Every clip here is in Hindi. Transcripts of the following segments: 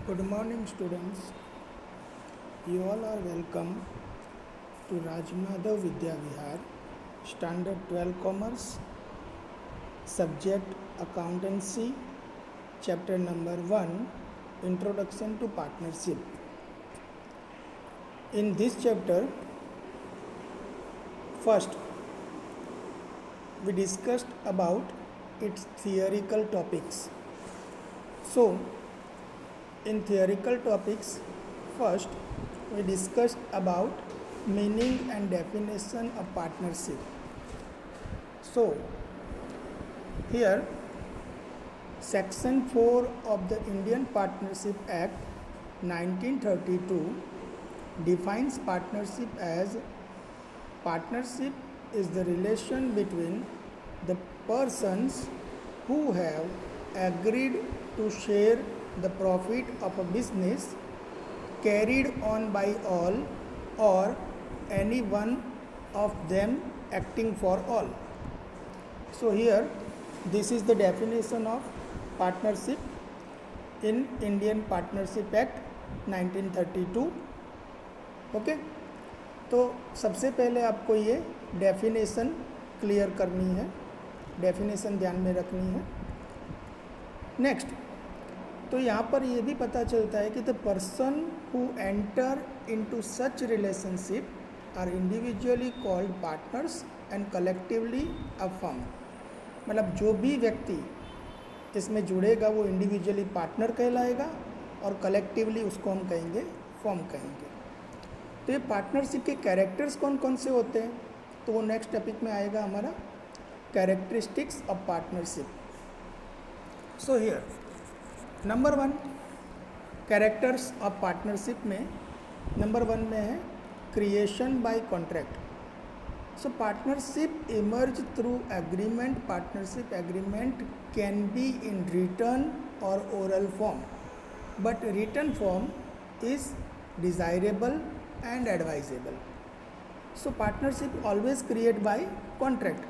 Good morning, students. You all are welcome to Rajmadhav Vidya Vihar, Standard 12 Commerce, Subject Accountancy, Chapter number 1, Introduction to Partnership. In this chapter, first, we discussed about its theoretical topics. So, in theoretical topics, first we discussed about meaning and definition of partnership. So, here Section 4 of the Indian Partnership Act 1932 defines partnership as partnership is the relation between the persons who have agreed to share the profit of a business carried on by all or any one of them acting for all. So here this is the definition of partnership in Indian Partnership Act 1932. Okay तो सबसे पहले आपको ये डेफिनेशन क्लियर करनी है, डेफिनेशन ध्यान में रखनी है. नेक्स्ट, तो यहाँ पर ये भी पता चलता है कि the person who enter into such relationship are individually called partners and collectively a firm. मतलब जो भी व्यक्ति इसमें जुड़ेगा वो इंडिविजुअली पार्टनर कहलाएगा और कलेक्टिवली उसको हम कहेंगे फर्म कहेंगे. तो ये पार्टनरशिप के कैरेक्टर्स कौन कौन से होते हैं, तो वो नेक्स्ट टॉपिक में आएगा हमारा characteristics of partnership. So here number 1 characters of partnership में नंबर 1 में है creation by contract. So partnership emerge through agreement. Partnership agreement can be in written और oral form, but written form is desirable and advisable. So partnership always create by contract.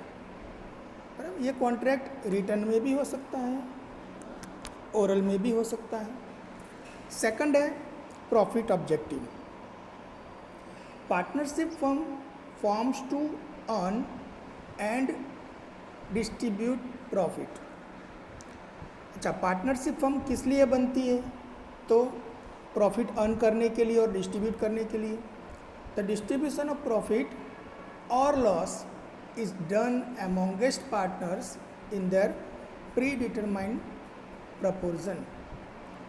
ये कॉन्ट्रैक्ट रिटर्न में भी हो सकता है, ओरल में भी हो सकता है. सेकंड है profit objective. Partnership firm forms to earn and distribute profit. अच्छा, पार्टनरशिप फर्म किस लिए बनती है, तो प्रॉफिट अर्न करने के लिए और डिस्ट्रीब्यूट करने के लिए. द डिस्ट्रीब्यूशन ऑफ प्रॉफिट और loss is done amongst partners in their predetermined proportion.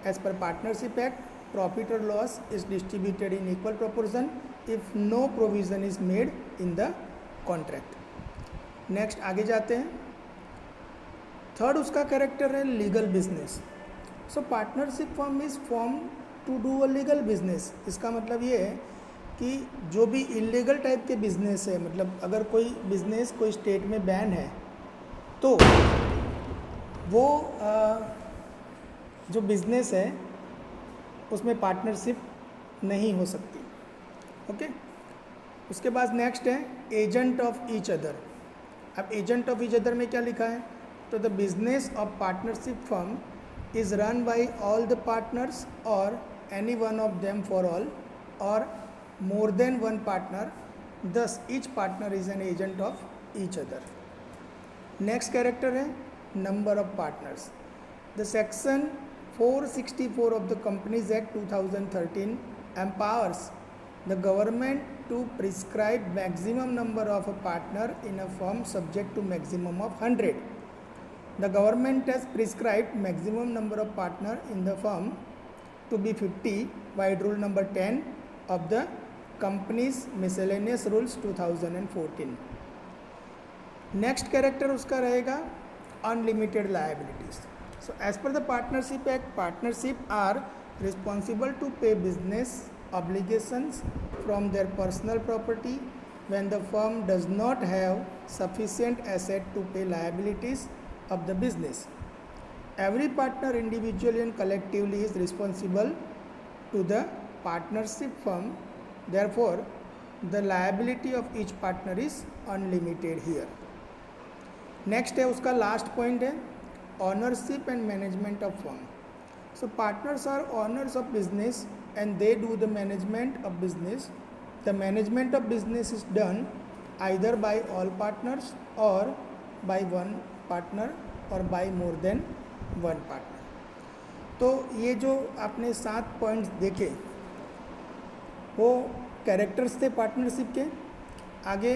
As per partnership act, profit और loss is distributed in equal proportion if no provision is made in the contract. Next आगे जाते हैं. थर्ड उसका कैरेक्टर है legal business. So partnership firm is form to do a legal business. इसका मतलब ये है कि जो भी इलीगल टाइप के बिजनेस है, मतलब अगर कोई बिजनेस कोई स्टेट में बैन है तो वो जो बिजनेस है उसमें पार्टनरशिप नहीं हो सकती. ओके, उसके बाद नेक्स्ट है एजेंट ऑफ ईच अदर. अब एजेंट ऑफ ईच अदर में क्या लिखा है, तो the business of partnership firm is run by all the partners or any one of them for all or more than one partner, thus each partner is an agent of each other. Next character है number of partners. The section 464 of the Companies Act 2013 empowers the government to prescribe maximum number of a partner in a firm subject to maximum of 100. The government has prescribed maximum number of partners in the firm to be 50 by rule number 10 of the Companies Miscellaneous Rules 2014. Next character उसका रहेगा unlimited liabilities. So as per the Partnership Act, partnership are responsible to pay business obligations from their personal property when the firm does not have sufficient asset to pay liabilities of the business. Every partner individually and collectively is responsible to the partnership firm. Therefore, the liability of each partner is unlimited here. Next है उसका लास्ट पॉइंट है ownership and management of firm. So partners are owners of business and they do the management of business. The management of business is done either by all partners or by one partner or by more than one partner. तो ये जो आपने 7 पॉइंट्स देखे वो कैरेक्टर्स थे पार्टनरशिप के। आगे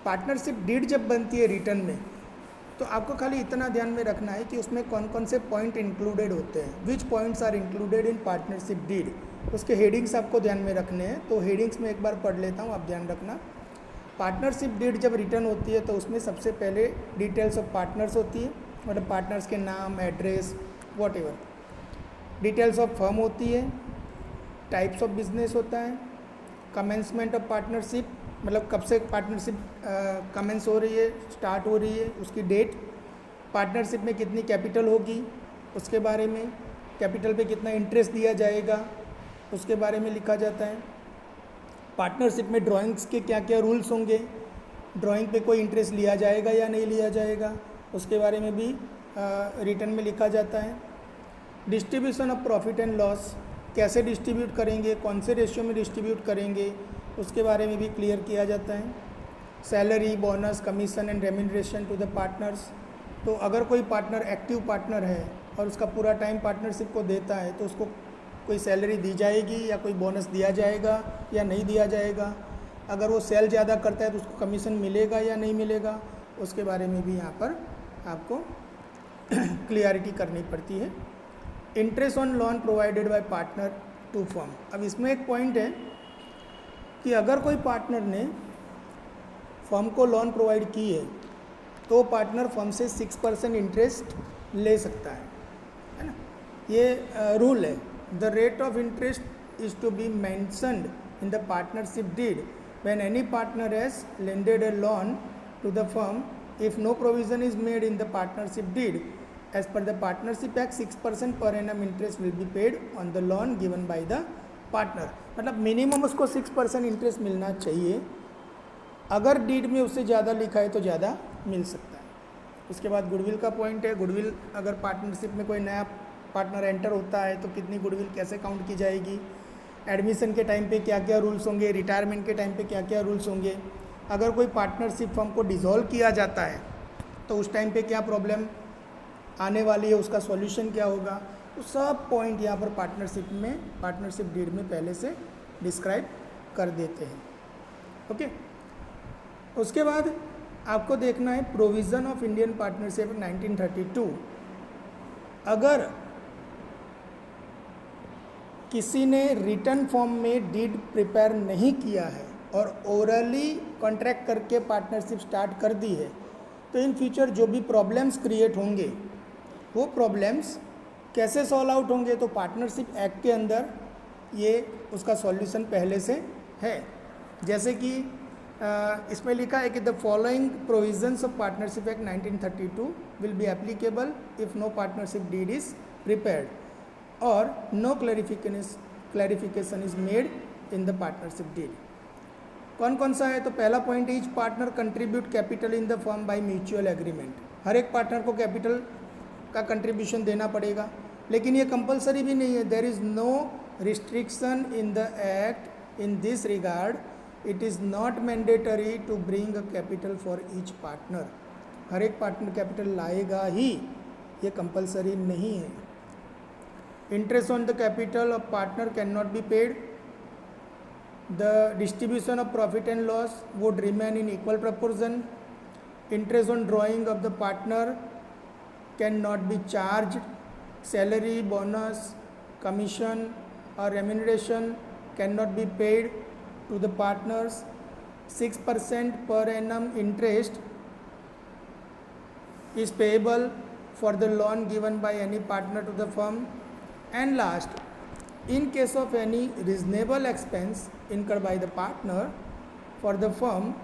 पार्टनरशिप डीड जब बनती है रिटर्न में तो आपको खाली इतना ध्यान में रखना है कि उसमें कौन कौन से पॉइंट इंक्लूडेड होते हैं, which points are included in partnership deed. उसके हेडिंग्स आपको ध्यान में रखने हैं। तो हेडिंग्स में एक बार पढ़ लेता हूँ, आप ध्यान रखना। पार्टनरशिप डीड जब रिटर्न होती है तो उसमें सबसे पहले डिटेल्स ऑफ पार्टनर्स होती है, मतलब पार्टनर्स के नाम, address, what ever. Details of firm होती है, टाइप्स ऑफ बिजनेस होता है, कमेंसमेंट ऑफ पार्टनरशिप, मतलब कब से पार्टनरशिप कमेंस हो रही है, स्टार्ट हो रही है, उसकी डेट, पार्टनरशिप में कितनी कैपिटल होगी उसके बारे में, कैपिटल पे कितना इंटरेस्ट दिया जाएगा उसके बारे में लिखा जाता है। पार्टनरशिप में ड्राइंग्स के क्या क्या रूल्स होंगे, ड्राइंग पे कोई इंटरेस्ट लिया जाएगा या नहीं लिया जाएगा उसके बारे में भी रिटर्न में लिखा जाता है। Distribution of profit and loss, कैसे डिस्ट्रीब्यूट करेंगे, कौन से रेशियो में डिस्ट्रीब्यूट करेंगे उसके बारे में भी क्लियर किया जाता है। Salary, bonus, commission and remuneration to the partners, तो अगर कोई पार्टनर एक्टिव पार्टनर है और उसका पूरा टाइम पार्टनरशिप को देता है तो उसको कोई सैलरी दी जाएगी या कोई बोनस दिया जाएगा या नहीं दिया जाएगा। अगर वो सेल ज़्यादा करता है तो उसको कमीशन मिलेगा या नहीं मिलेगा उसके बारे में भी यहाँ पर आपको क्लियरिटी करनी पड़ती है। Interest on loan provided by partner to firm, अब इसमें एक पॉइंट है कि अगर कोई पार्टनर ने फर्म को लोन प्रोवाइड की है तो पार्टनर फर्म से 6% इंटरेस्ट ले सकता है ना, ये रूल है। The rate of interest is to be mentioned in the partnership deed when any partner has lended a loan to the firm if no provision is made in the partnership deed as per the partnership act 6% per annum interest will be paid on the loan given by the partner. मतलब मिनिमम उसको 6% इंटरेस्ट मिलना चाहिए, अगर डीड में उससे ज़्यादा लिखा है तो ज़्यादा मिल सकता है। उसके बाद गुडविल का पॉइंट है। गुडविल, अगर पार्टनरशिप में कोई नया पार्टनर एंटर होता है तो कितनी गुडविल कैसे काउंट की जाएगी, एडमिशन के टाइम पे क्या क्या रूल्स होंगे, रिटायरमेंट के टाइम पे क्या क्या रूल्स होंगे, अगर कोई पार्टनरशिप फर्म को डिसॉल्व किया जाता है तो उस टाइम पे क्या प्रॉब्लम आने वाली है, उसका सॉल्यूशन क्या होगा, तो सब पॉइंट यहाँ पर पार्टनरशिप डीड में पहले से डिस्क्राइब कर देते हैं। ओके, उसके बाद आपको देखना है प्रोविज़न ऑफ इंडियन पार्टनरशिप 1932। अगर किसी ने रिटर्न फॉर्म में डीड प्रिपेयर नहीं किया है और ओरली कॉन्ट्रैक्ट करके पार्टनरशिप स्टार्ट कर दी है तो इन फ्यूचर जो भी प्रॉब्लम्स क्रिएट होंगे वो प्रॉब्लम्स कैसे सॉल्व आउट होंगे, तो पार्टनरशिप एक्ट के अंदर ये उसका सॉल्यूशन पहले से है। जैसे कि इसमें लिखा है कि the following provisions of partnership act 1932 will be applicable if no partnership deed is prepared और no clarification is made in the partnership deed. कौन कौन सा है, तो पहला point, each partner contribute capital in the firm by mutual agreement. हर एक पार्टनर को कैपिटल का कंट्रीब्यूशन देना पड़ेगा, लेकिन ये कंपलसरी भी नहीं है। There is no restriction in the act in this regard, it is not mandatory to bring a capital for each partner. हर एक पार्टनर कैपिटल लाएगा ही, ये कंपलसरी नहीं है। Interest on the capital of partner can not be paid. The distribution of profit and loss would remain in equal proportion. Interest on drawing of the partner can not be charge. Salary, bonus, commission और remuneration can not be paid to the partners. 6% per annum interest is payable for the loan given by any partner to the firm. And last, in case of any reasonable expense incurred by the partner for the firm,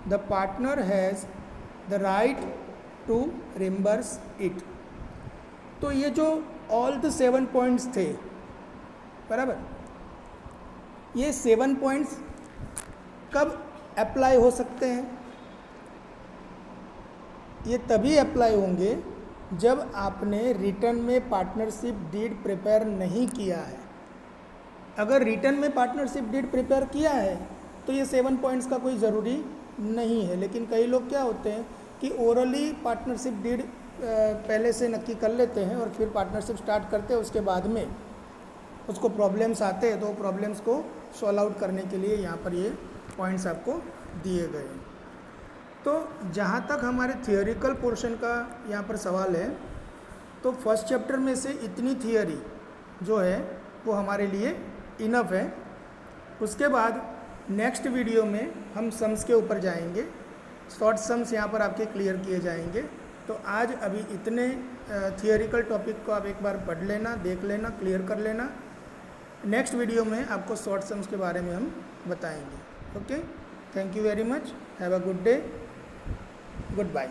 the partner has the right to reimburse it. तो ये जो all the 7 points थे, बराबर, ये 7 points कब अप्लाई हो सकते हैं, ये तभी अप्लाई होंगे जब आपने रिटर्न में पार्टनरशिप डीड प्रिपेयर नहीं किया है। अगर रिटर्न में पार्टनरशिप डीड प्रिपेयर किया है तो ये 7 पॉइंट्स का कोई ज़रूरी नहीं है, लेकिन कई लोग क्या होते हैं कि ओरली पार्टनरशिप डीड पहले से नक्की कर लेते हैं और फिर पार्टनरशिप स्टार्ट करते हैं, उसके बाद में उसको प्रॉब्लम्स आते हैं तो प्रॉब्लम्स को सॉल्व आउट करने के लिए यहाँ पर ये पॉइंट्स आपको दिए गए हैं। तो जहाँ तक हमारे थियोरिकल पोर्शन का यहाँ पर सवाल है, तो फर्स्ट चैप्टर में से इतनी थियोरी जो है वो हमारे लिए इनफ है। उसके बाद नेक्स्ट वीडियो में हम सम्स के ऊपर जाएंगे, शॉर्ट सम्स यहाँ पर आपके क्लियर किए जाएंगे। तो आज अभी इतने थियोरिकल टॉपिक को आप एक बार पढ़ लेना, देख लेना, क्लियर कर लेना। नेक्स्ट वीडियो में आपको शॉर्ट सम्स के बारे में हम बताएंगे। Okay, thank you very much, have a good day, good bye.